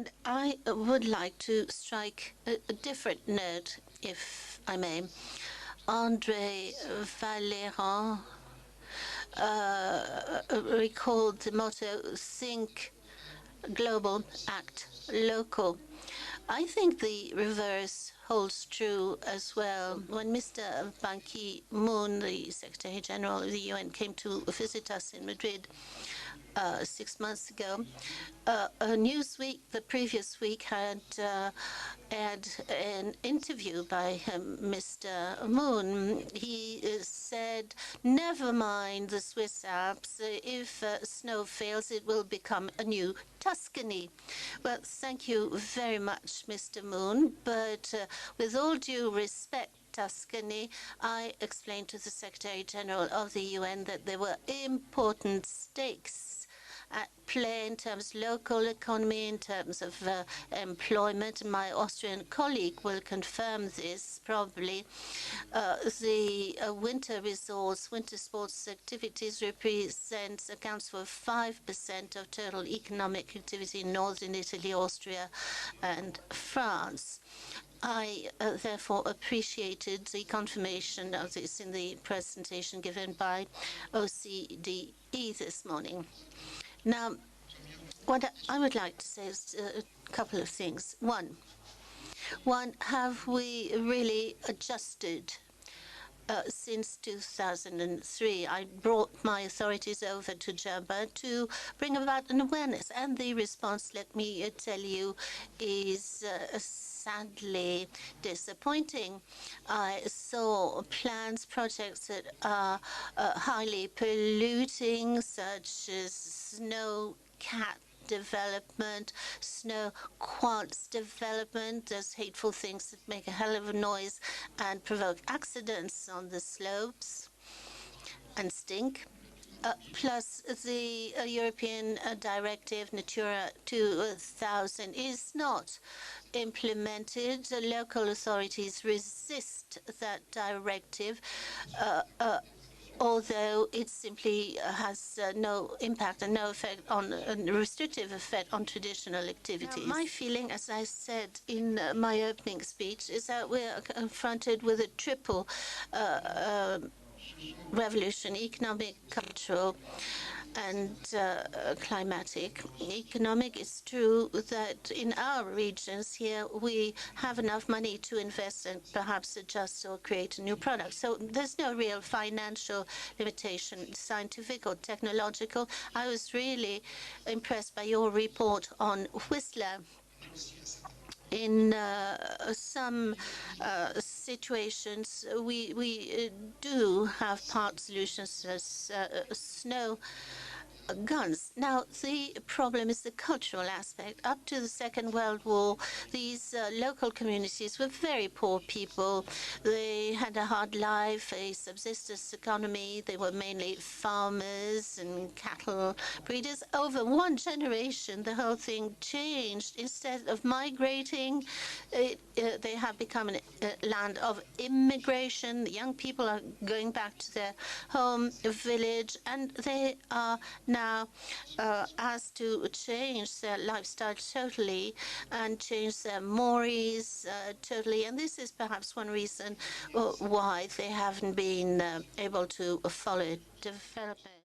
And I would like to strike a different note, if I may. André Valleran recalled the motto, think global, act local. I think the reverse holds true as well. When Mr. Ban Ki-moon, the Secretary-General of the UN, came to visit us in Madrid 6 months ago, Newsweek the previous week had an interview by Mr. Moon. He said, never mind the Swiss Alps. If snow fails, it will become a new Tuscany. Well, thank you very much, Mr. Moon. But with all due respect, Tuscany, I explained to the Secretary General of the UN that there were important stakes at play in terms of local economy, in terms of employment. My Austrian colleague will confirm this probably. The winter resorts, winter sports activities accounts for 5% of total economic activity in northern Italy, Austria, and France. I therefore appreciated the confirmation of this in the presentation given by OCDE this morning. Now, what I would like to say is a couple of things. One, have we really adjusted since 2003? I brought my authorities over to Germany to bring about an awareness, and the response, let me tell you, is sadly disappointing. I saw plans, projects that are highly polluting, such as snow cat development, snow quants development, those hateful things that make a hell of a noise and provoke accidents on the slopes and stink. Plus, the European directive Natura 2000 is not implemented. The local authorities resist that directive, although it simply has no impact and no effect on a restrictive effect on traditional activities. Now, my feeling, as I said in my opening speech, is that we're confronted with a triple revolution: economic, cultural, and climatic. Economic, is true that in our regions here we have enough money to invest and perhaps adjust or create a new product. So there's no real financial limitation, scientific or technological. I was really impressed by your report on Whistler. In some situations, we do have part solutions as snow guns. Now, the problem is the cultural aspect. Up to the Second World War, these local communities were very poor people. They had a hard life, a subsistence economy. They were mainly farmers and cattle breeders. Over one generation, the whole thing changed. Instead of migrating, they have become a land of immigration. The young people are going back to their home village, and they are now asked to change their lifestyle totally and change their mores totally. And this is perhaps one reason why they haven't been able to follow development.